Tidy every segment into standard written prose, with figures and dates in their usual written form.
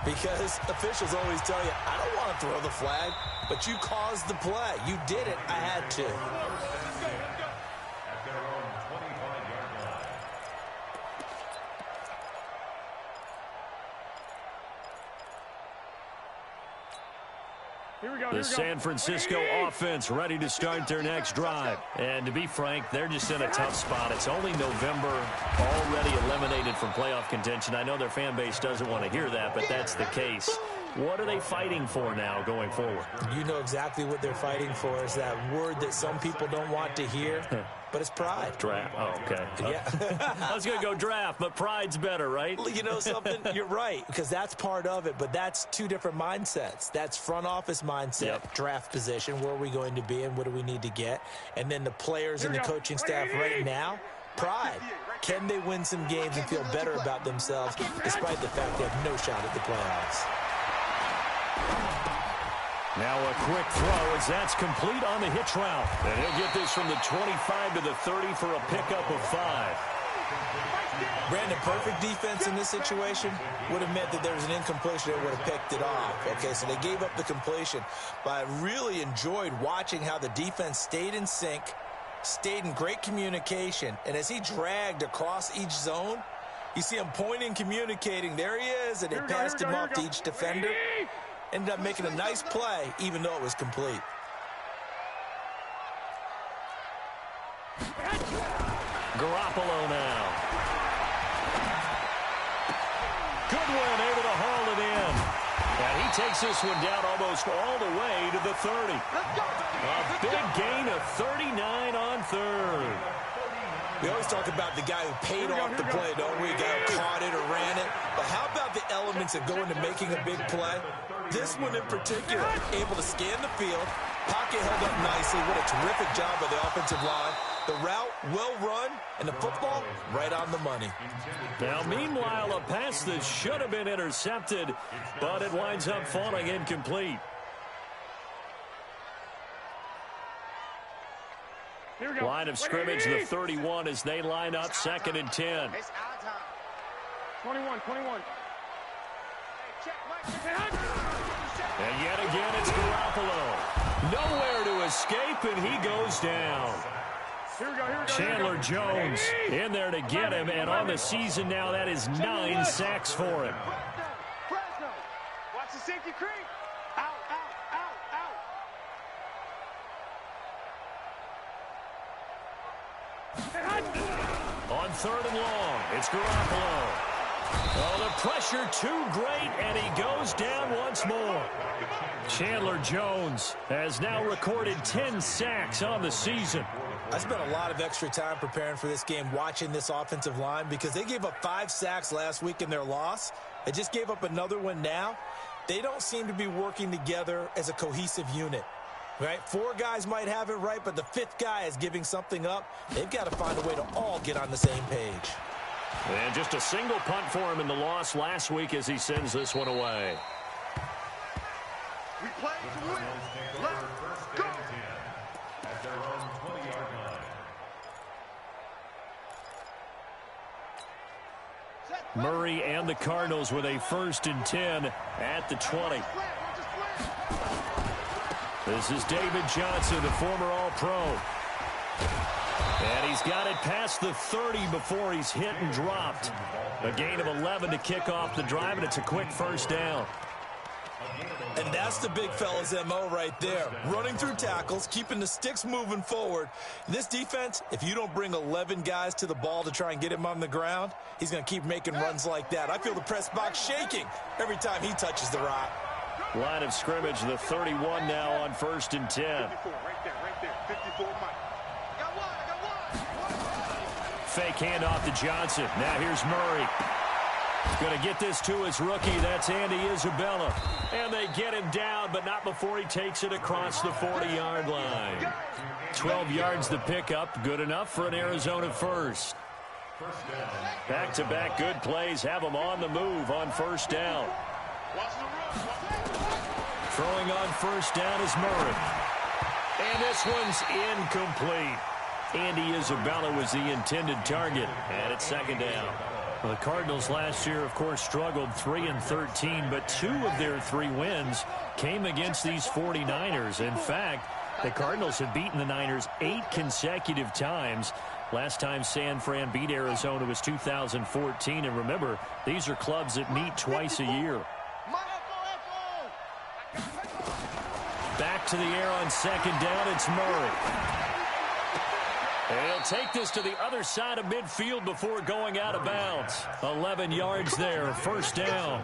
Because officials always tell you, I don't want to throw the flag, but you caused the play. You did it. I had to. The San Francisco offense ready to start their next drive. And to be frank, they're just in a tough spot. It's only November, already eliminated from playoff contention. I know their fan base doesn't want to hear that, but that's the case. What are they fighting for now going forward? You know exactly what they're fighting for. Is that word that some people don't want to hear, but it's pride. Draft. Oh, okay. Yeah. I was going to go draft, but pride's better, right? You know something? You're right, because that's part of it, but that's two different mindsets. That's front office mindset, draft position, where are we going to be and what do we need to get? And then the players and the coaching staff right now, pride. Can they win some games and feel better about themselves despite the fact they have no shot at the playoffs? Now a quick throw as that's complete on the hitch route. And he'll get this from the 25 to the 30 for a pickup of 5. Brandon, perfect defense in this situation would have meant that there was an incompletion that would have picked it off. Okay, so they gave up the completion. But I really enjoyed watching how the defense stayed in sync, stayed in great communication. And as he dragged across each zone, you see him pointing, communicating. There he is, and they passed him off to each defender. Ended up making a nice play, even though it was complete. Garoppolo now. Goodwin able to haul it in. And he takes this one down almost all the way to the 30. A big gain of 39 on third. We always talk about the guy who paid off the play, don't we? The guy who caught it or ran it. But how about the elements that go into making a big play? This one in particular, able to scan the field. Pocket held up nicely. What a terrific job by the offensive line. The route, well run, and the football, right on the money. Now, meanwhile, a pass that should have been intercepted, but it winds up falling incomplete. Line of scrimmage, the 31, as they line up 2nd and 10. 21. And yet again, it's Garoppolo. Nowhere to escape, and he goes down. Chandler Jones in there to get him, and on the season now, that is 9 sacks for him. Watch the safety creep. Out. On 3rd and long, it's Garoppolo. Oh, the pressure too great, and he goes down once more. Chandler Jones has now recorded 10 sacks on the season. I spent a lot of extra time preparing for this game, watching this offensive line, because they gave up 5 sacks last week in their loss. They just gave up another one now. They don't seem to be working together as a cohesive unit. Right? 4 guys might have it right, but the 5th guy is giving something up. They've got to find a way to all get on the same page. And just a single punt for him in the loss last week as he sends this one away. We play to win. Let's go. At their own 20-yard line. Murray and the Cardinals with a 1st and 10 at the 20. This is David Johnson, the former All-Pro. And he's got it past the 30 before he's hit and dropped. A gain of 11 to kick off the drive, and it's a quick 1st down. And that's the big fella's MO right there. Running through tackles, keeping the sticks moving forward. This defense, if you don't bring 11 guys to the ball to try and get him on the ground, he's going to keep making runs like that. I feel the press box shaking every time he touches the rock. Line of scrimmage, the 31 now on 1st and 10. 54, right there. 54, Mike. Fake handoff to Johnson. Now here's Murray. Going to get this to his rookie. That's Andy Isabella. And they get him down, but not before he takes it across the 40-yard line. 12 yards the pickup. Good enough for an Arizona 1st. Back-to-back good plays have them on the move on 1st down. Throwing on 1st down is Murray. And this one's incomplete. Andy Isabella was the intended target, and it's 2nd down. Well, the Cardinals last year, of course, struggled 3-13, but 2 of their 3 wins came against these 49ers. In fact, the Cardinals have beaten the Niners 8 consecutive times. Last time San Fran beat Arizona was 2014. And remember, these are clubs that meet twice a year. Back to the air on second down, it's Murray. He'll take this to the other side of midfield before going out of bounds. 11 yards there, first down.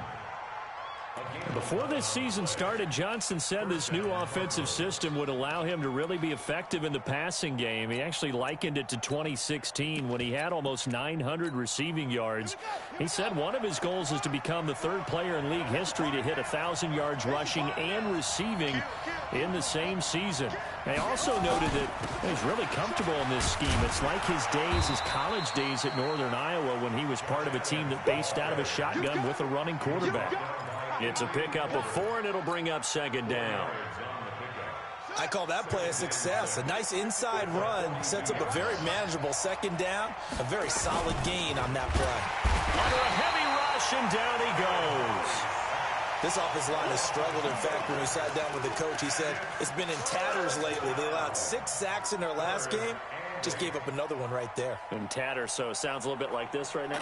Before this season started, Johnson said this new offensive system would allow him to really be effective in the passing game. He actually likened it to 2016 when he had almost 900 receiving yards. He said one of his goals is to become the 3rd player in league history to hit 1,000 yards rushing and receiving in the same season. They also noted that he's really comfortable in this scheme. It's like his college days at Northern Iowa when he was part of a team that based out of a shotgun with a running quarterback. It's a pickup of 4, and it'll bring up second down. I call that play a success. A nice inside run sets up a very manageable second down. A very solid gain on that play. Under a heavy rush, and down he goes. This offensive line has struggled. In fact, when we sat down with the coach, he said it's been in tatters lately. They allowed 6 sacks in their last game. Just gave up another one right there. In tatters, so it sounds a little bit like this right now.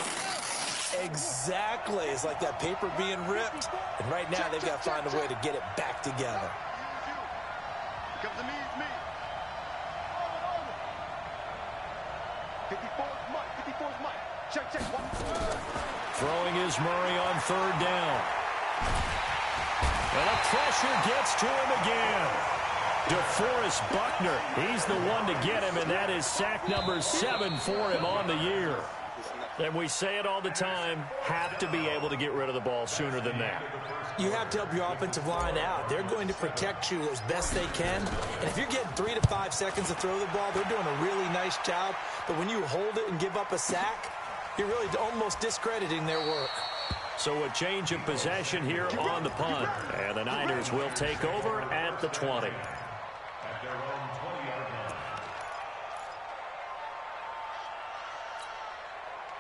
Exactly. It's like that paper being ripped. And right now, they've got to find a way to get it back together. Come to me, it's me. 54 is Mike. 54 is Mike. Check. Throwing is Murray on third down. And the pressure gets to him again. DeForest Buckner, he's the one to get him, and that is sack number 7 for him on the year. And we say it all the time, have to be able to get rid of the ball sooner than that. You have to help your offensive line out. They're going to protect you as best they can. And if you're getting 3 to 5 seconds to throw the ball, they're doing a really nice job. But when you hold it and give up a sack, you're really almost discrediting their work. So a change of possession here on the punt. And the Niners will take over at the 20.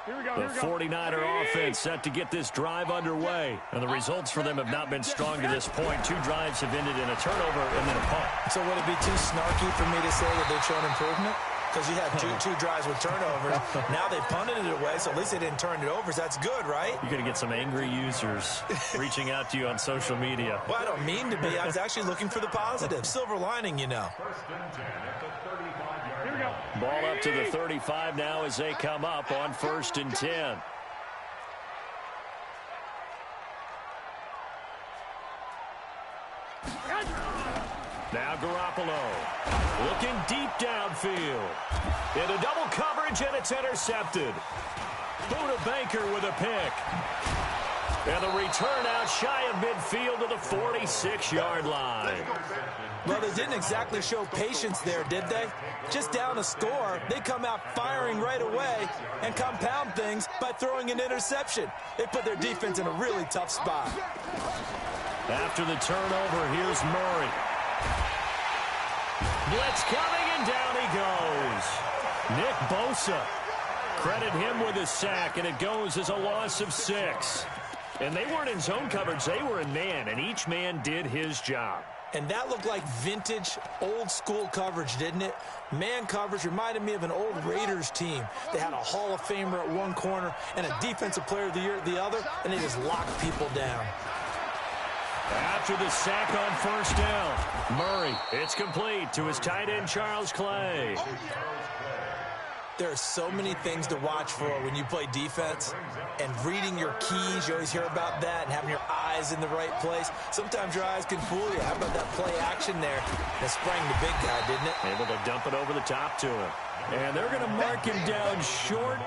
The 49er offense set to get this drive underway. And the results for them have not been strong to this point. 2 drives have ended in a turnover and then a punt. So would it be too snarky for me to say that they've shown improvement? Because you had two drives with turnovers. Now they punted it away, so at least they didn't turn it over. So that's good, right? You're going to get some angry users reaching out to you on social media. Well, I don't mean to be. I was actually looking for the positive. Silver lining, you know. Ball up to the 35 now as they come up on 1st and 10. Now Garoppolo looking deep downfield. Into double coverage, and it's intercepted. Buda Baker with a pick. And the return out shy of midfield to the 46-yard line. Well, they didn't exactly show patience there, did they? Just down a score, they come out firing right away and compound things by throwing an interception. They put their defense in a really tough spot. After the turnover, here's Murray. Blitz coming, and down he goes. Nick Bosa. Credit him with a sack, and it goes as a loss of 6. And they weren't in zone coverage. They were in man, and each man did his job. And that looked like vintage, old-school coverage, didn't it? Man coverage reminded me of an old Raiders team. They had a Hall of Famer at one corner and a Defensive Player of the Year at the other, and they just locked people down. After the sack on 1st down, Murray, it's complete to his tight end, Charles Clay. There are so many things to watch for when you play defense, and reading your keys, you always hear about that, and having your eyes in the right place. Sometimes your eyes can fool you. How about that play action there? That sprang the big guy, didn't it? Able to dump it over the top to him. And they're going to mark him down short,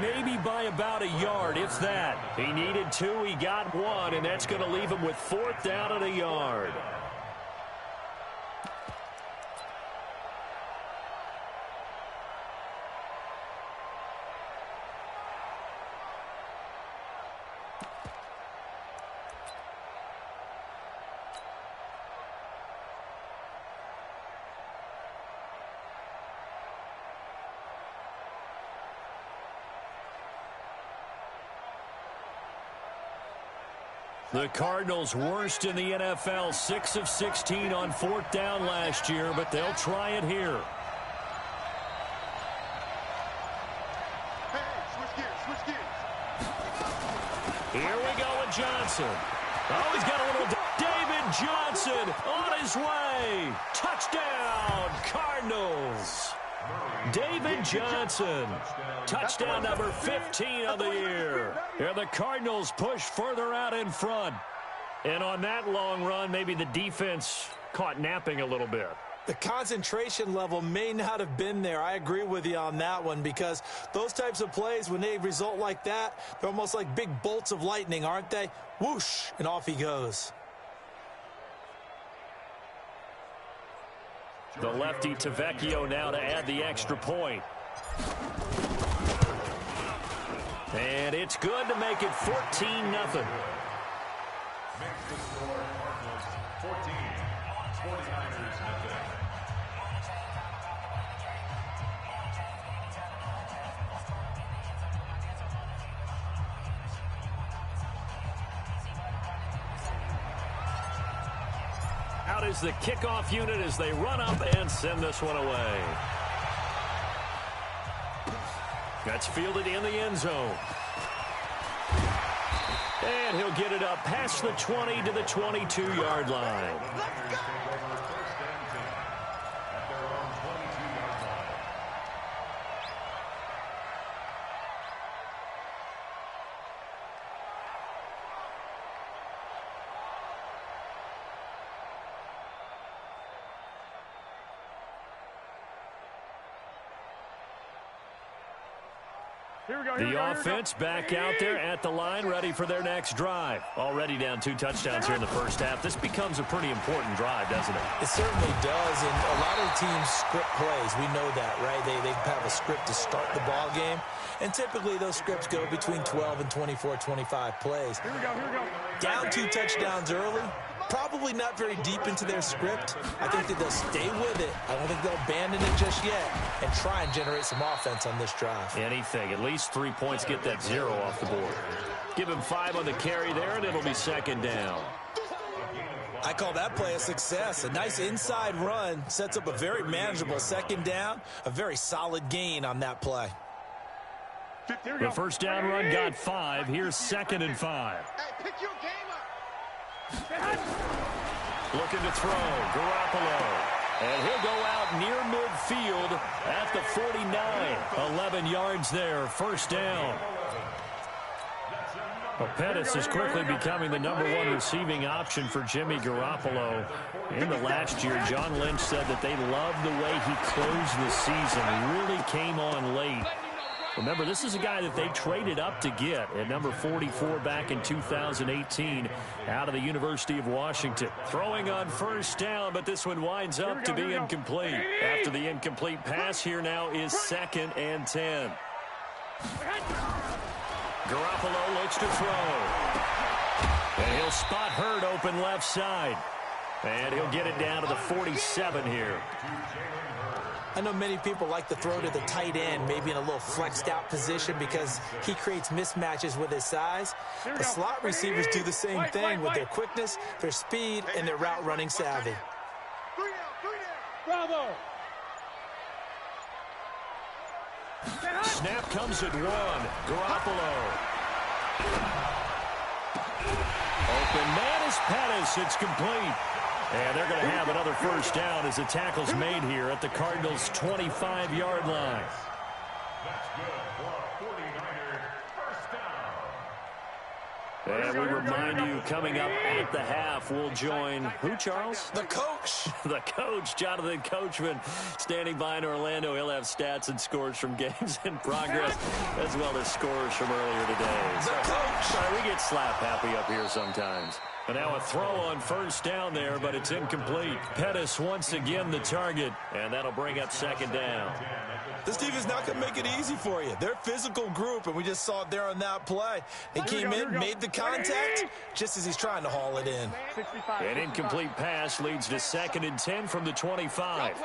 maybe by about a yard, if that. He needed 2, he got 1, and that's going to leave him with 4th down at a yard. The Cardinals worst in the NFL, 6 of 16 on 4th down last year, but they'll try it here. Hey, switch gears. Here we go with Johnson. Oh, he's got a little... David Johnson on his way. Touchdown, Cardinals. David Johnson. Touchdown number 15 of the year. And the Cardinals push further out in front. And on that long run, maybe the defense caught napping a little bit. The concentration level may not have been there. I agree with you on that one, because those types of plays, when they result like that, they're almost like big bolts of lightning, aren't they? Whoosh, and off he goes. The lefty Tavecchio now to add the extra point. And it's good to make it 14-0. Makes the score Cardinals 14, 49ers nothing. Out is the kickoff unit as they run up and send this one away. That's fielded in the end zone. And he'll get it up past the 20 to the 22-yard line. The offense back out there at the line, ready for their next drive. Already down 2 touchdowns here in the first half. This becomes a pretty important drive, doesn't it? It certainly does, and a lot of teams script plays. We know that, right? They have a script to start the ball game, and typically those scripts go between 12 and 24, 25 plays. Here we go. Down 2 touchdowns early, probably not very deep into their script. I think that they'll stay with it. I don't think they'll abandon it just yet and try and generate some offense on this drive. Anything. At least 3 points, get that 0 off the board. Give him 5 on the carry there, and it'll be 2nd down. I call that play a success. A nice inside run sets up a very manageable 2nd down, a very solid gain on that play. The first down run got 5. Here's 2nd and 5. Hey, pick your game up. Looking to throw, Garoppolo. And he'll go out near midfield at the 49. 11 yards there, first down. Well, Pettis is quickly becoming the #1 receiving option for Jimmy Garoppolo. In the last year, John Lynch said that they loved the way he closed the season. He really came on late. Remember, this is a guy that they traded up to get at number 44 back in 2018 out of the University of Washington. Throwing on first down, but this one winds up to be incomplete. After the incomplete pass, here now is 2nd and 10. Garoppolo looks to throw. And he'll spot Hurd open left side. And he'll get it down to the 47 here. I know many people like to throw to the tight end, maybe in a little flexed out position because he creates mismatches with his size. The slot receivers do the same thing with their quickness, their speed, and their route running savvy. 3 down. Bravo. Snap comes at 1. Garoppolo. Open man is Pettis. It's complete. And they're going to have another first down as the tackle's made here at the Cardinals' 25-yard line. That's good for a 49er first down. And we remind you, coming up at the half, we'll join who, Charles? The coach. The coach, Jonathan Coachman, standing by in Orlando. He'll have stats and scores from games in progress, as well as scores from earlier today. The coach. Sorry, we get slap happy up here sometimes. And now a throw on first down there, but it's incomplete. Pettis once again the target, and that'll bring up 2nd down. This team is not going to make it easy for you. They're a physical group, and we just saw it there on that play. He came in, made the contact, just as he's trying to haul it in. An incomplete pass leads to 2nd and 10 from the 25.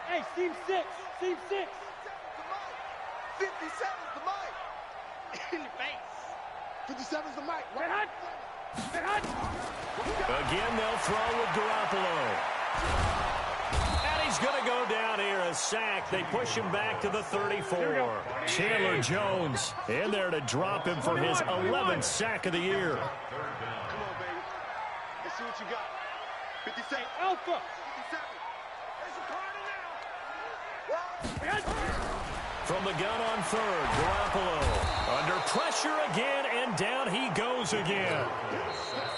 Hey, seam 6. 57's the mic. In your face. 57's the mic. Right? Again, they'll throw with Garoppolo. And he's going to go down here, a sack. They push him back to the 34. Chandler Jones in there to drop him for his 11th sack of the year. Come on, baby. Let's see what you got. 57. Alpha. 57. From the gun on third, Garoppolo under pressure again, and down he goes again.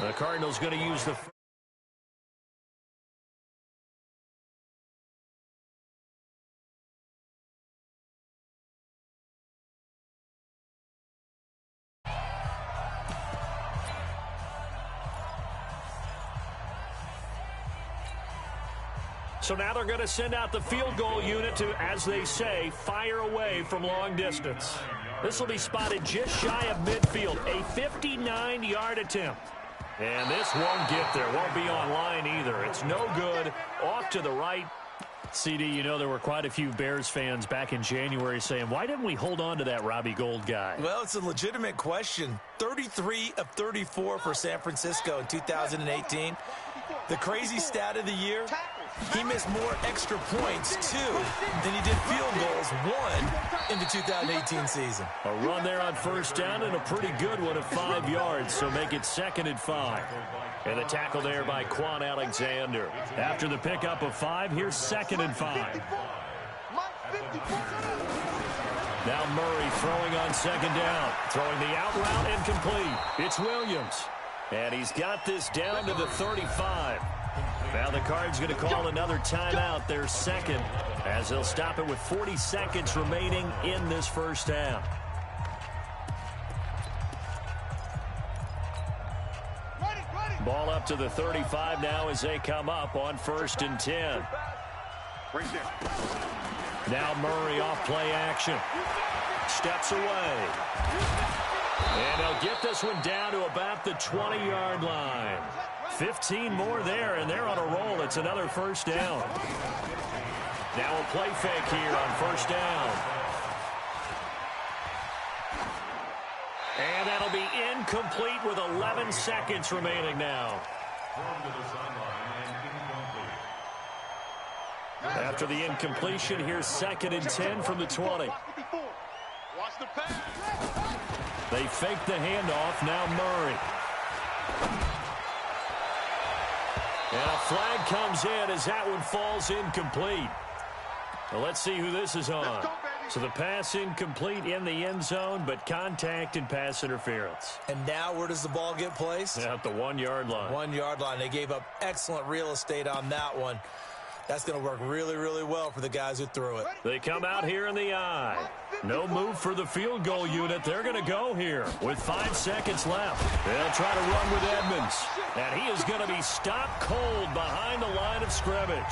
The Cardinals going to use the... So now they're going to send out the field goal unit to, as they say, fire away from long distance. This will be spotted just shy of midfield, a 59-yard attempt. And this won't get there, won't be on line either. It's no good, off to the right. CD, you know there were quite a few Bears fans back in January saying, why didn't we hold on to that Robbie Gould guy? Well, it's a legitimate question. 33 of 34 for San Francisco in 2018. The crazy stat of the year, he missed more extra points, too, than he did field goals, one, in the 2018 season. A run there on first down and a pretty good one of 5 yards, so make it 2nd and 5. And the tackle there by Quan Alexander. After the pickup of 5, here's 2nd and 5. Now Murray throwing on 2nd down. Throwing the out route incomplete. It's Williams. And he's got this down to the 35. Now the Cards going to call another timeout, their 2nd, as they'll stop it with 40 seconds remaining in this first half. Ball up to the 35 now as they come up on 1st and 10. Now Murray off play action. Steps away. And they'll get this one down to about the 20-yard line. 15 more there, and they're on a roll. It's another first down. Now a play fake here on first down. And that'll be incomplete with 11 seconds remaining now. After the incompletion, here's 2nd and 10 from the 20. They fake the handoff. Now Murray. And a flag comes in as that one falls incomplete. Well, let's see who this is on. So the pass incomplete in the end zone, but contact and pass interference. And now where does the ball get placed? At the 1-yard line. 1-yard line. They gave up excellent real estate on that one. That's going to work really, really well for the guys who threw it. They come out here in the eye. No move for the field goal unit. They're going to go here with 5 seconds left. They'll try to run with Edmonds. And he is going to be stopped cold behind the line of scrimmage.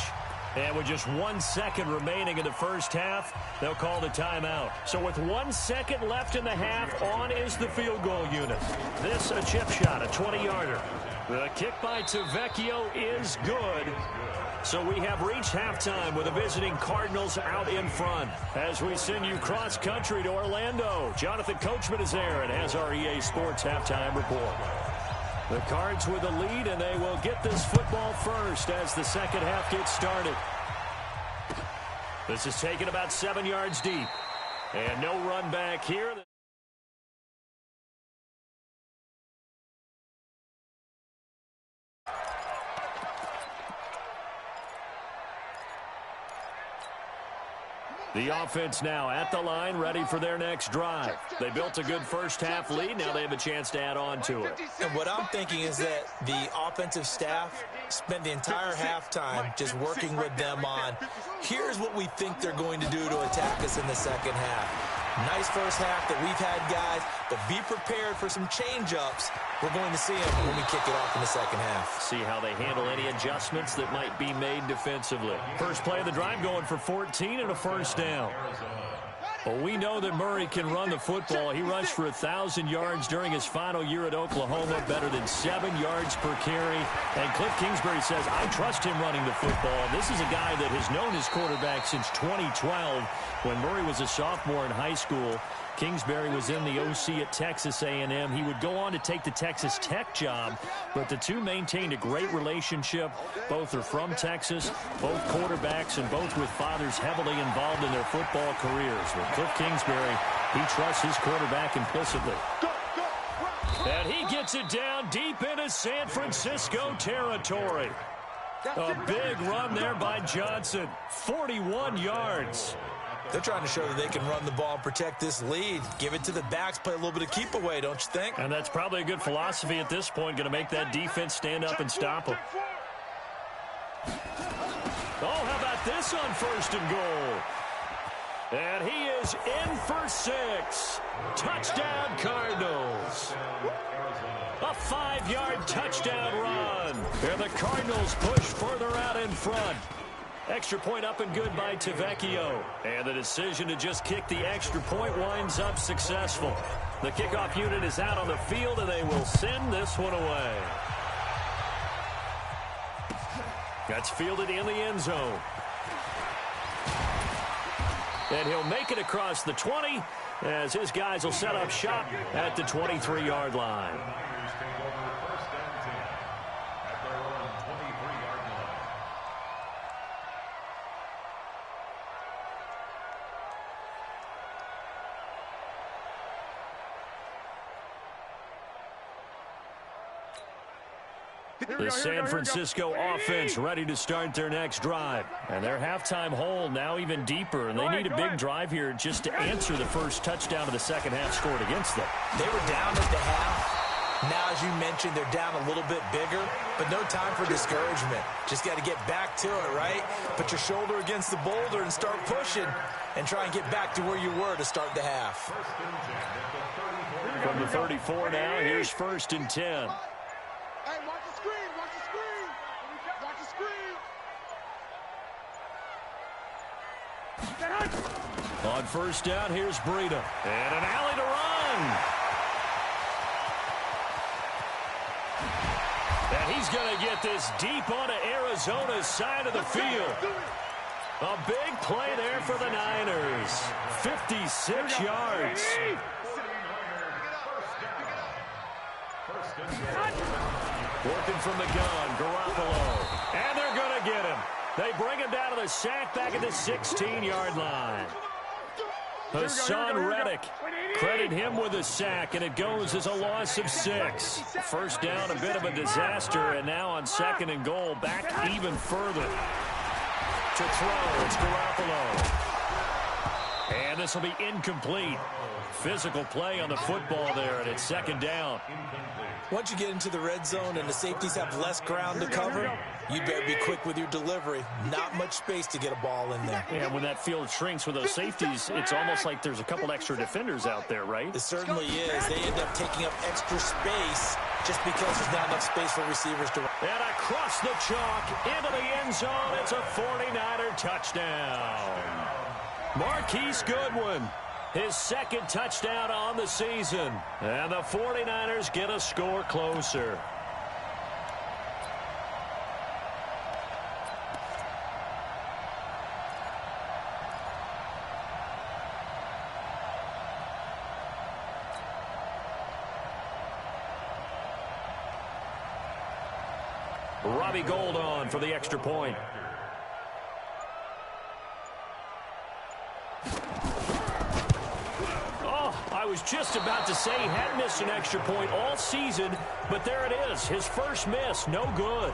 And with just 1 second remaining in the first half, they'll call the timeout. So with 1 second left in the half, on is the field goal unit. This a chip shot, a 20-yarder. The kick by Tavecchio is good. So we have reached halftime with the visiting Cardinals out in front. As we send you cross-country to Orlando, Jonathan Coachman is there and has our EA Sports halftime report. The Cards with the lead, and they will get this football first as the second half gets started. This is taken about 7 yards deep. And no run back here. The offense now at the line, ready for their next drive. They built a good first half lead. Now they have a chance to add on to it. And what I'm thinking is that the offensive staff spent the entire halftime just working with them on, here's what we think they're going to do to attack us in the second half. Nice first half that we've had, guys, but be prepared for some change-ups. We're going to see them when we kick it off in the second half. See how they handle any adjustments that might be made defensively. First play of the drive going for 14 and a first down. Well, we know that Murray can run the football. He rushed for 1,000 yards during his final year at Oklahoma, better than 7 yards per carry. And Cliff Kingsbury says, I trust him running the football. This is a guy that has known his quarterback since 2012 when Murray was a sophomore in high school. Kingsbury was in the OC at Texas A&M. He would go on to take the Texas Tech job, but the two maintained a great relationship. Both are from Texas, both quarterbacks, and both with fathers heavily involved in their football careers. With Cliff Kingsbury, he trusts his quarterback implicitly. And he gets it down deep into San Francisco territory. A big run there by Johnson, 41 yards. They're trying to show that they can run the ball and protect this lead. Give it to the backs, play a little bit of keep away, don't you think? And that's probably a good philosophy at this point, going to make that defense stand up and stop them. Oh, how about this on 1st and goal? And he is in for 6. Touchdown, Cardinals. A 5-yard touchdown run. And the Cardinals push further out in front. Extra point up and good by Tavecchio. And the decision to just kick the extra point winds up successful. The kickoff unit is out on the field, and they will send this one away. That's fielded in the end zone. And he'll make it across the 20 as his guys will set up shop at the 23-yard line. The San Francisco offense ready to start their next drive. And their halftime hole now even deeper. And they need a big drive here just to answer the first touchdown of the second half scored against them. They were down at the half. Now, as you mentioned, they're down a little bit bigger, but no time for discouragement. Just got to get back to it, right? Put your shoulder against the boulder and start pushing and try and get back to where you were to start the half. From the 34 now, here's 1st and 10. Hey, watch the screen, watch the screen. Watch the screen. On 1st down, here's Breida. And an alley to run. And he's going to get this deep onto Arizona's side of the field. A big play there for the Niners. 56 yards. Working from the gun, Garoppolo. And they're going to get him. They bring him down to the sack back at the 16-yard line. Hassan Reddick, credit him with a sack, and it goes as a loss of 6. 1st down, a bit of a disaster, and now on 2nd and goal, back even further. To throw, it's Garoppolo. And this will be incomplete. Physical play on the football there, and it's 2nd down. Once you get into the red zone and the safeties have less ground to cover, you better be quick with your delivery. Not much space to get a ball in there. And when that field shrinks with those safeties, it's almost like there's a couple extra defenders out there, right? It certainly is. They end up taking up extra space just because there's not enough space for receivers to run. And across the chalk, into the end zone, it's a 49er touchdown. Marquise Goodwin, his 2nd touchdown on the season. And the 49ers get a score closer. Robbie Gould on for the extra point. I was just about to say he hadn't missed an extra point all season, but there it is. His first miss, no good.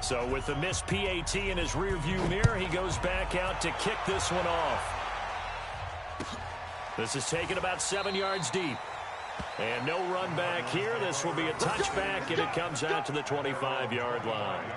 So with the missed PAT in his rearview mirror, he goes back out to kick this one off. This is taken about 7 yards deep. And no run back here. This will be a touchback, and it comes out to the 25-yard line.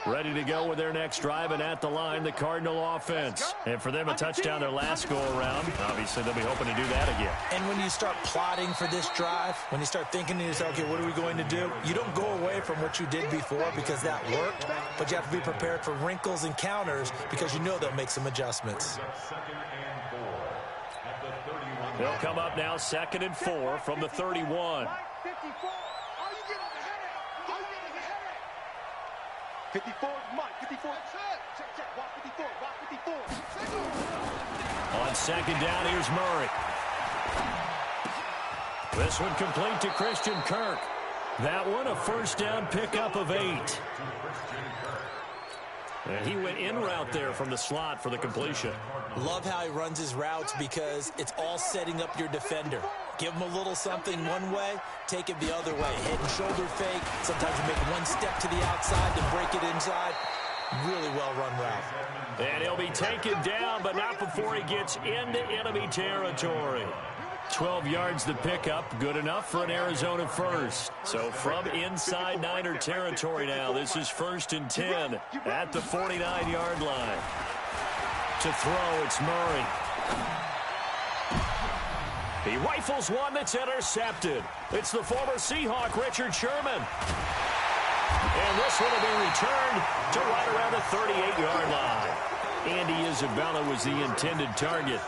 ready to go with their next drive, and at the line, the Cardinal offense. And for them, a touchdown their last go-around. Obviously, they'll be hoping to do that again. And when you start plotting for this drive, when you start thinking to yourself, okay, what are we going to do? You don't go away from what you did before because that worked, but you have to be prepared for wrinkles and counters because you know they'll make some adjustments. They'll come up now 2nd and 4 from the 31. 54 is Mike. 54. Check. Walk 54. Walk 54. On 2nd down, here's Murray. This one complete to Christian Kirk. That one a 1st down pickup of 8. And he went in route there from the slot for the completion. Love how he runs his routes because it's all setting up your defender. Give him a little something one way, take him the other way. Head and shoulder fake. Sometimes you make one step to the outside to break it inside. Really well-run route. And he'll be taken down, but not before he gets into enemy territory. 12 yards the pickup, good enough for an Arizona first. So from inside Niner territory now, this is 1st and 10 at the 49-yard line. To throw, it's Murray. He rifles one that's intercepted. It's the former Seahawk, Richard Sherman. And this one will be returned to right around the 38-yard line. Andy Isabella was the intended target.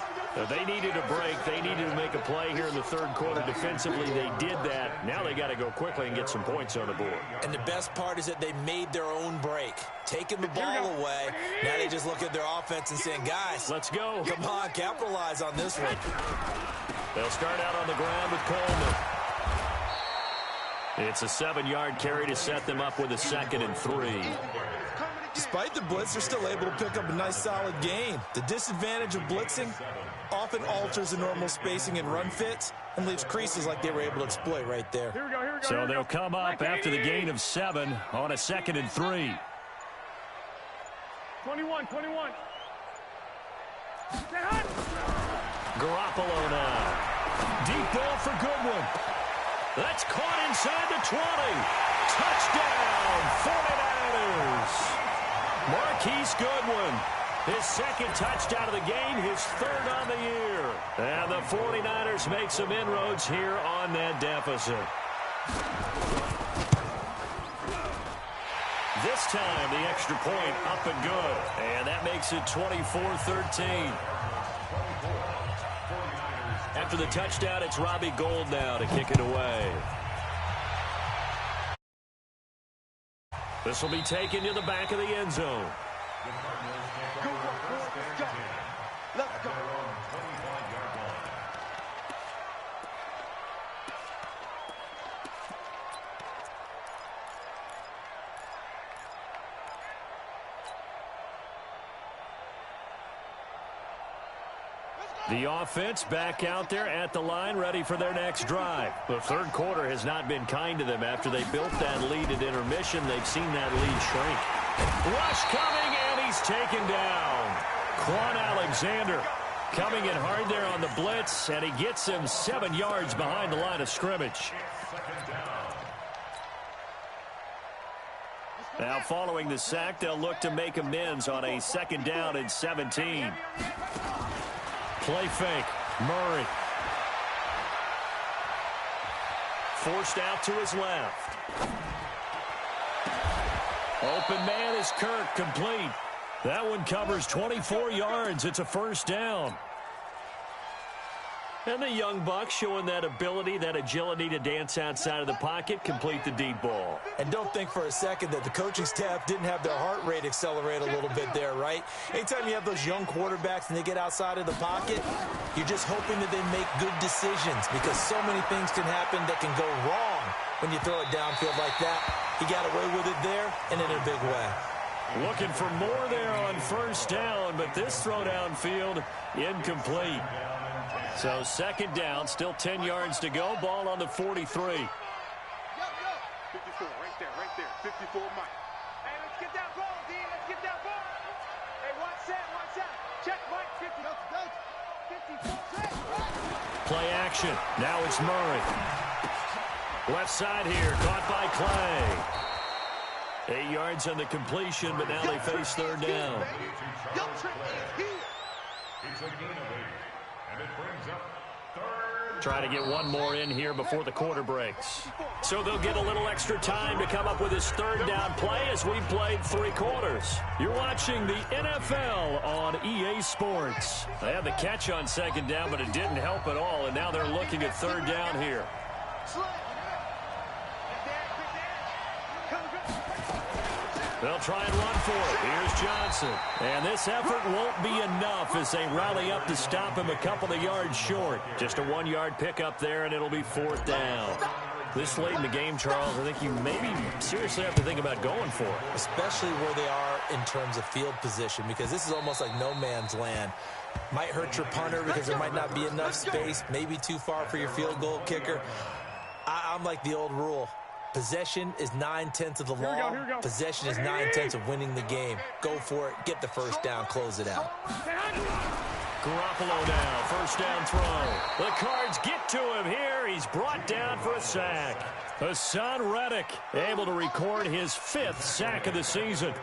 They needed a break. They needed to make a play here in the 3rd quarter defensively. They did that. Now they got to go quickly and get some points on the board. And the best part is that they made their own break. Taking the ball away. Now they just look at their offense and saying, guys, let's go. Come on, capitalize on this one. They'll start out on the ground with Coleman. It's a 7-yard carry to set them up with a 2nd and 3. Despite the blitz, they're still able to pick up a nice, solid gain. The disadvantage of blitzing often alters the normal spacing and run fits and leaves creases like they were able to exploit right there. So they'll come up after the gain of 7 on a 2nd and 3. 21. Garoppolo now. Deep ball for Goodwin. That's caught inside the 20. Touchdown, 49ers. Marquise Goodwin, his 2nd touchdown of the game, his 3rd on the year. And the 49ers make some inroads here on that deficit. This time, the extra point up and good. And that makes it 24-13. After the touchdown, it's Robbie Gould now to kick it away. This will be taken to the back of the end zone. Let's go. The offense back out there at the line, ready for their next drive. The 3rd quarter has not been kind to them. After they built that lead at intermission, they've seen that lead shrink. Rush coming, and he's taken down. Quan Alexander coming in hard there on the blitz, and he gets him 7 yards behind the line of scrimmage. Now following the sack, they'll look to make amends on a 2nd down and 17. Play fake. Murray. Forced out to his left. Open man is Kirk, complete. That one covers 24 yards. It's a 1st down. And the young buck showing that ability, that agility to dance outside of the pocket, complete the deep ball. And don't think for a second that the coaching staff didn't have their heart rate accelerate a little bit there, right? Anytime you have those young quarterbacks and they get outside of the pocket, you're just hoping that they make good decisions because so many things can happen that can go wrong when you throw it downfield like that. He got away with it there and in a big way. Looking for more there on 1st down, but this throw downfield incomplete. So 2nd down, still 10 yards to go. Ball on the 43. 54, right there. 54, Mike. Hey, let's get that ball, D. Let's get that ball. Hey, watch that. Check, Mike. 54. Play action. Now it's Murray. Left side here, caught by Clay. 8 yards on the completion, but now they face third down. It's a gain of 8, and it brings up third. Trying to get one more in here before the quarter breaks. So they'll get a little extra time to come up with his third down play as we played 3 quarters. You're watching the NFL on EA Sports. They had the catch on second down, but it didn't help at all, and now they're looking at third down here. They'll try and run for it. Here's Johnson. And this effort won't be enough as they rally up to stop him a couple of yards short. Just a 1-yard pickup there, and it'll be fourth down. This late in the game, Charles, I think you maybe seriously have to think about going for it. Especially where they are in terms of field position, because this is almost like no man's land. Might hurt your punter because there might not be enough space, maybe too far for your field goal kicker. I'm like the old rule. Possession is 9/10 of the law. Possession is 9/10 of winning the game. Go for it. Get the first down. Close it out. Garoppolo now. First down throw. The Cards get to him here. He's brought down for a sack. Hassan Reddick able to record his 5th sack of the season.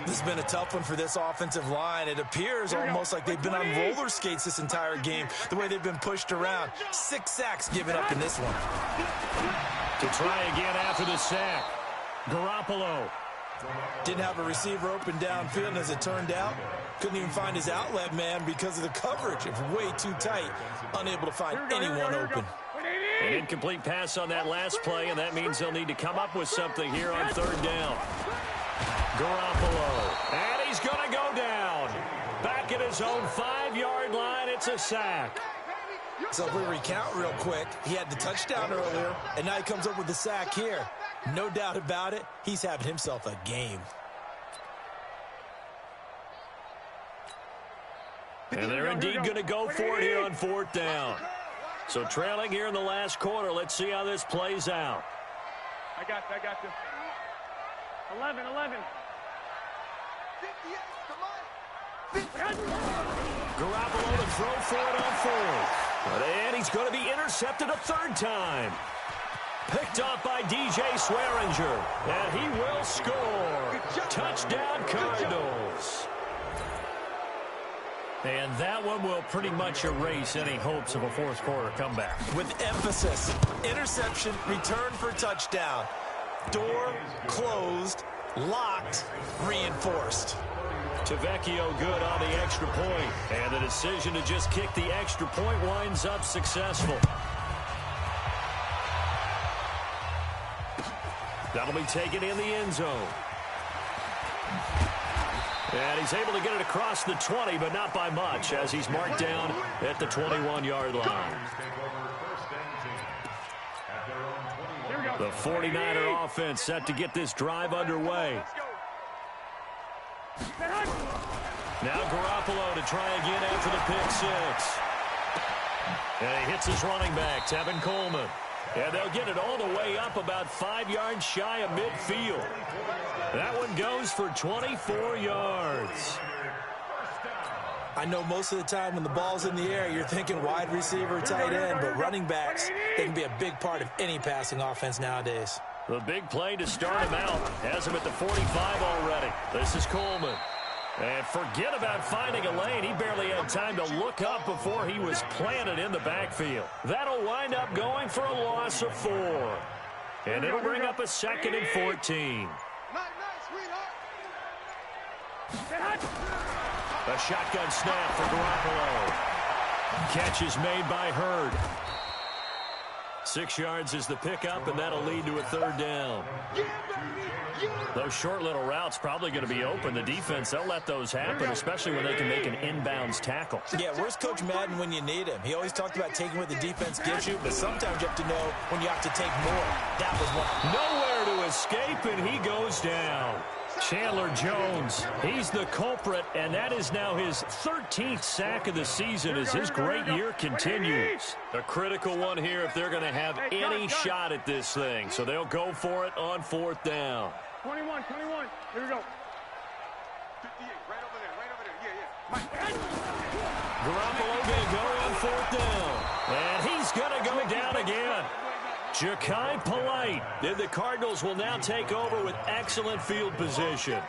This has been a tough one for this offensive line. It appears almost like they've been on roller skates this entire game, the way they've been pushed around. 6 sacks given up in this one. To try again after the sack. Garoppolo. Didn't have a receiver open downfield, and as it turned out, couldn't even find his outlet man because of the coverage. It was way too tight. Unable to find anyone open. An incomplete pass on that last play, and that means they'll need to come up with something here on third down. Garoppolo. And he's going to go down. Back at his own 5-yard line, it's a sack. So if we recount real quick, he had the touchdown earlier, and now he comes up with the sack here. No doubt about it, he's having himself a game. And they're indeed going to go for it here on fourth down. So trailing here in the last quarter, let's see how this plays out. I got you. 11. 58, Garoppolo to throw for it on fourth. And he's going to be intercepted a third time. Picked off by DJ Swearinger. And he will score. Touchdown Cardinals. And that one will pretty much erase any hopes of a fourth quarter comeback. With emphasis, interception, return for touchdown. Door closed, locked, reinforced. Tavecchio good on the extra point. And the decision to just kick the extra point winds up successful. That'll be taken in the end zone. And he's able to get it across the 20, but not by much, as he's marked down at the 21-yard line. The 49er offense set to get this drive underway. Now Garoppolo to try again after the pick six. And he hits his running back, Tevin Coleman. And they'll get it all the way up about 5 yards shy of midfield. That one goes for 24 yards. I know most of the time when the ball's in the air, you're thinking wide receiver, tight end, but running backs, they can be a big part of any passing offense nowadays. The big play to start him out. Has him at the 45 already. This is Coleman. And forget about finding a lane. He barely had time to look up before he was planted in the backfield. That'll wind up going for a loss of 4. And it'll bring up a 2nd and 14. A shotgun snap for Garoppolo. Catch is made by Hurd. 6 yards is the pickup, and that'll lead to a third down. Those short little routes probably going to be open. The defense, they'll let those happen, especially when they can make an inbounds tackle. Yeah, where's Coach Madden when you need him? He always talked about taking what the defense gives you, but sometimes you have to know when you have to take more. That was one. Nowhere to escape, and he goes down. Chandler Jones, he's the culprit, and that is now his 13th sack of the season as his great year continues. A critical one here if they're going to have any shot at this thing. So they'll go for it on fourth down. 21. Here we go. 58, right over there. Yeah. Garoppolo going to go on fourth down. And he's going to go down again. Ja'Kai Polite. And the Cardinals will now take over with excellent field position.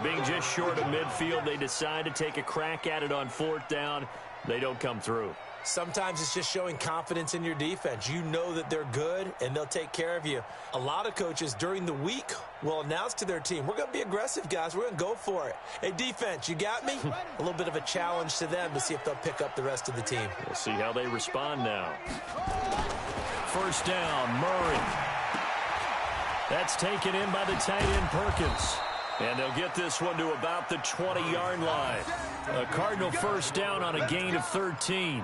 Being just short of midfield, they decide to take a crack at it on 4th down. They don't come through. Sometimes it's just showing confidence in your defense. You know that they're good, and they'll take care of you. A lot of coaches during the week will announce to their team, we're going to be aggressive, guys. We're going to go for it. Hey, defense, you got me? A little bit of a challenge to them to see if they'll pick up the rest of the team. We'll see how they respond now. 1st down, Murray. That's taken in by the tight end, Perkins. And they'll get this one to about the 20-yard line. A Cardinal 1st down on a gain of 13.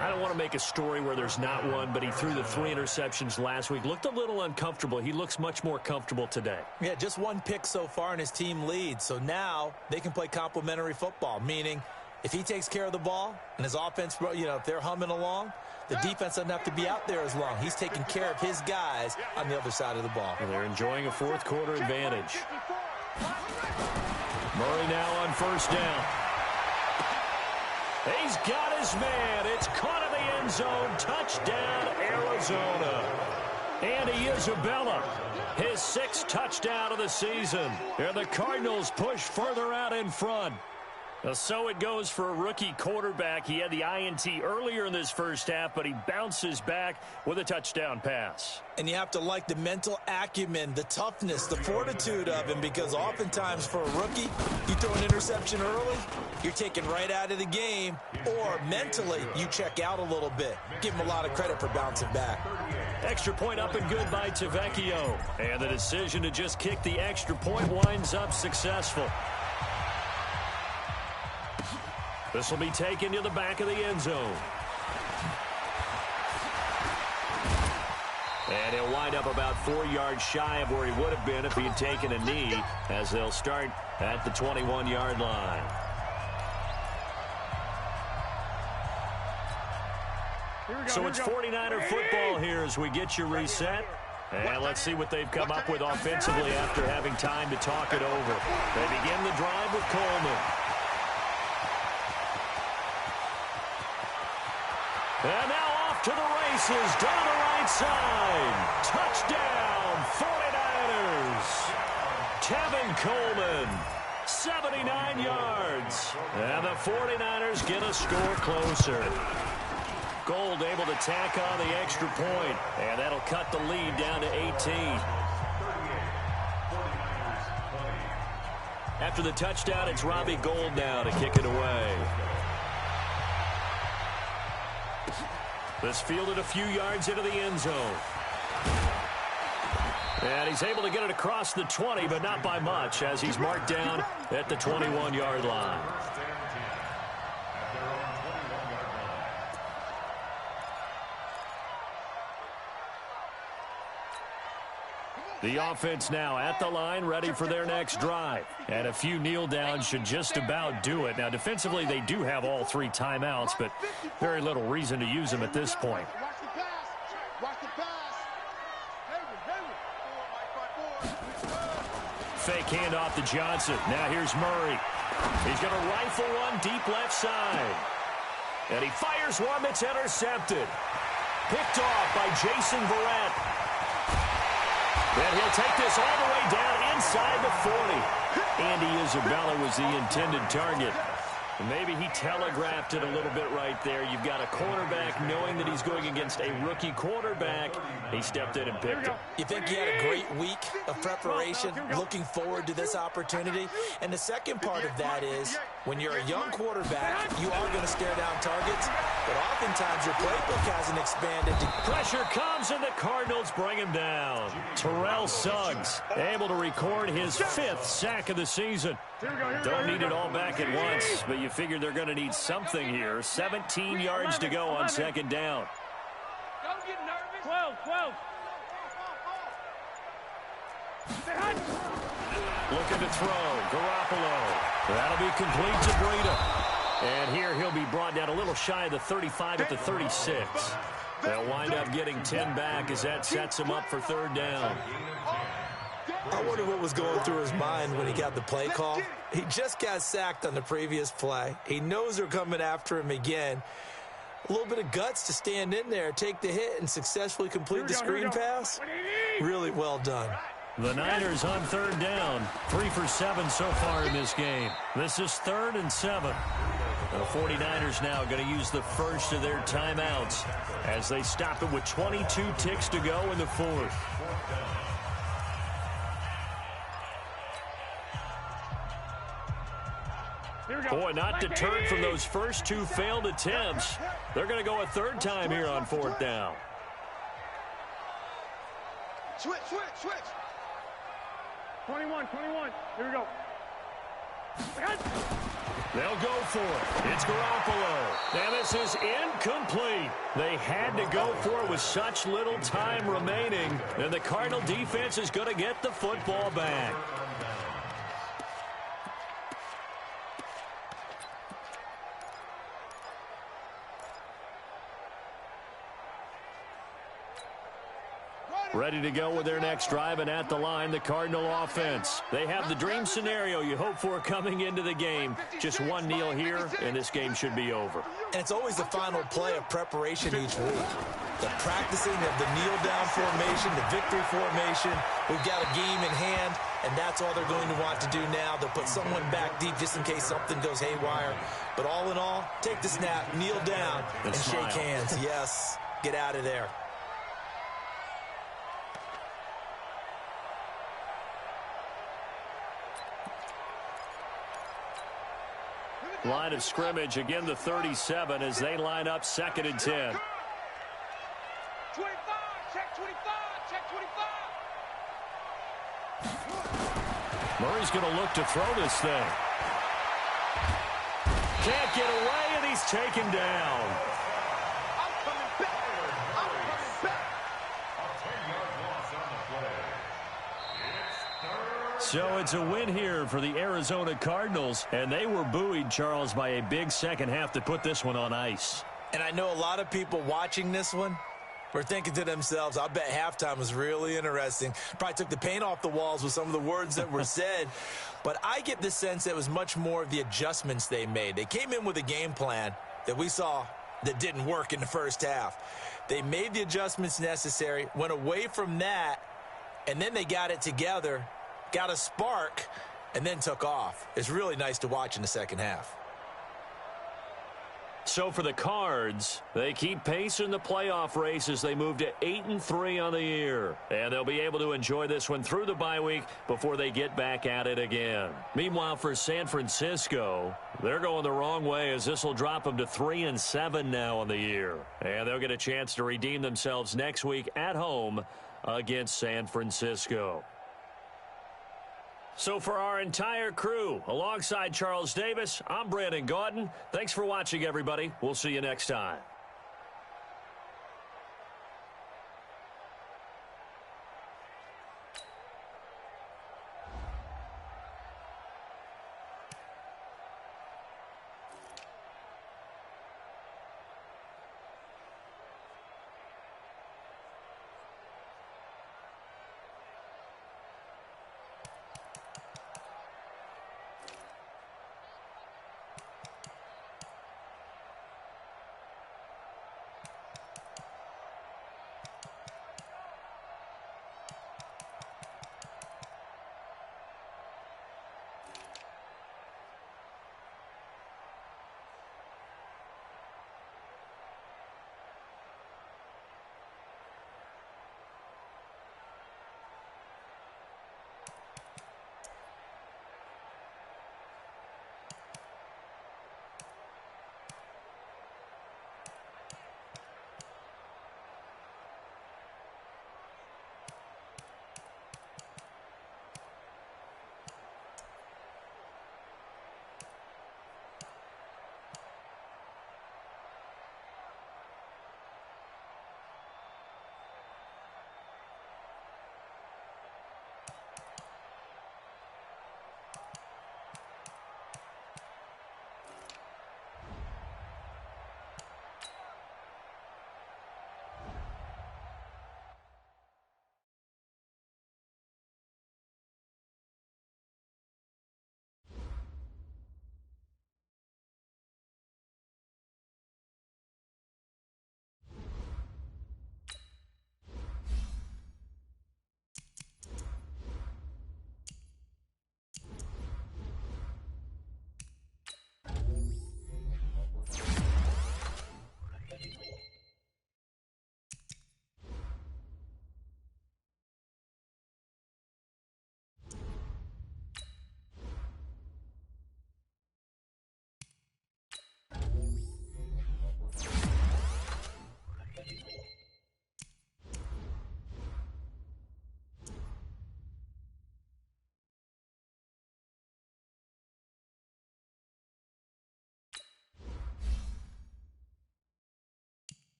I don't want to make a story where there's not one, but he threw the 3 interceptions last week. Looked a little uncomfortable. He looks much more comfortable today. Yeah, just 1 pick so far, and his team leads. So now they can play complementary football, meaning if he takes care of the ball and his offense, if they're humming along, the defense doesn't have to be out there as long. He's taking care of his guys on the other side of the ball. And they're enjoying a 4th quarter advantage. Murray now on 1st down. He's got his man. It's caught in the end zone. Touchdown, Arizona. Andy Isabella, his 6th touchdown of the season. And the Cardinals push further out in front. So it goes for a rookie quarterback. He had the INT earlier in this first half, but he bounces back with a touchdown pass. And you have to like the mental acumen, the toughness, the fortitude of him, because oftentimes for a rookie, you throw an interception early, you're taken right out of the game, or mentally you check out a little bit. Give him a lot of credit for bouncing back. Extra point up and good by Tavecchio. And the decision to just kick the extra point winds up successful. This will be taken to the back of the end zone. And he'll wind up about 4 yards shy of where he would have been if he had taken a knee, as they'll start at the 21-yard line. So it's 49er football here as we get you reset. And let's see what they've come up with offensively after having time to talk it over. They begin the drive with Coleman. And now off to the races down the right side. Touchdown, 49ers. Tevin Coleman, 79 yards. And the 49ers get a score closer. Gold able to tack on the extra point. And that'll cut the lead down to 18. After the touchdown, it's Robbie Gould now to kick it away. This fielded a few yards into the end zone. And he's able to get it across the 20, but not by much, as he's marked down at the 21-yard line. The offense now at the line, ready for their next drive. And a few kneel downs should just about do it. Now, defensively, they do have all 3 timeouts, but very little reason to use them at this point. Fake handoff to Johnson. Now here's Murray. He's going to rifle one deep left side. And he fires one that's intercepted. Picked off by Jason Verrett. And he'll take this all the way down inside the 40. Andy Isabella was the intended target. Maybe he telegraphed it a little bit right there. You've got a cornerback knowing that he's going against a rookie quarterback. He stepped in and picked him. You think he had a great week of preparation, looking forward to this opportunity? And the second part of that is, when you're a young quarterback, you are going to stare down targets, but oftentimes your playbook hasn't expanded. Pressure comes, and the Cardinals bring him down. Terrell Suggs able to record his 5th sack of the season. Don't need it all back at once, but you figure they're going to need something here. 17 yards to go on 2nd down. Don't get nervous. 12. Looking to throw. Garoppolo. That'll be complete to Breida. And here he'll be brought down a little shy of the 35 at the 36. They'll wind up getting 10 back as that sets him up for 3rd down. I wonder what was going through his mind when he got the play call. He just got sacked on the previous play. He knows they're coming after him again. A little bit of guts to stand in there, take the hit, and successfully complete the screen pass. Really well done. The Niners on third down. 3 for 7 so far in this game. This is 3rd and 7. The 49ers now going to use the first of their timeouts as they stop it with 22 ticks to go in the 4th. Boy, not deterred from those first 2 failed attempts. They're going to go a 3rd time here on 4th down. Switch. 21. Here we go. They'll go for it. It's Garoppolo. And this is incomplete. They had to go for it with such little time remaining. And the Cardinal defense is going to get the football back. Ready to go with their next drive, and at the line, the Cardinal offense. They have the dream scenario you hope for coming into the game. Just one kneel here, and this game should be over. And it's always the final play of preparation each week. The practicing of the kneel-down formation, the victory formation. We've got a game in hand, and that's all they're going to want to do now. They'll put someone back deep just in case something goes haywire. But all in all, take the snap, kneel down, and shake hands. Yes, get out of there. Line of scrimmage, again the 37 as they line up 2nd and 10. 25, check 25. Murray's going to look to throw this thing. Can't get away, and he's taken down. I'm coming back. So it's a win here for the Arizona Cardinals, and they were buoyed, Charles, by a big second half to put this one on ice. And I know a lot of people watching this one were thinking to themselves, I bet halftime was really interesting. Probably took the paint off the walls with some of the words that were said. But I get the sense that it was much more of the adjustments they made. They came in with a game plan that we saw that didn't work in the first half. They made the adjustments necessary, went away from that, and then they got it together, got a spark, and then took off. It's really nice to watch in the second half. So for the Cards, they keep pace in the playoff race as they move to 8-3 on the year. And they'll be able to enjoy this one through the bye week before they get back at it again. Meanwhile, for San Francisco, they're going the wrong way as this will drop them to 3-7 now on the year. And they'll get a chance to redeem themselves next week at home against San Francisco. So for our entire crew, alongside Charles Davis, I'm Brandon Gaudin. Thanks for watching, everybody. We'll see you next time.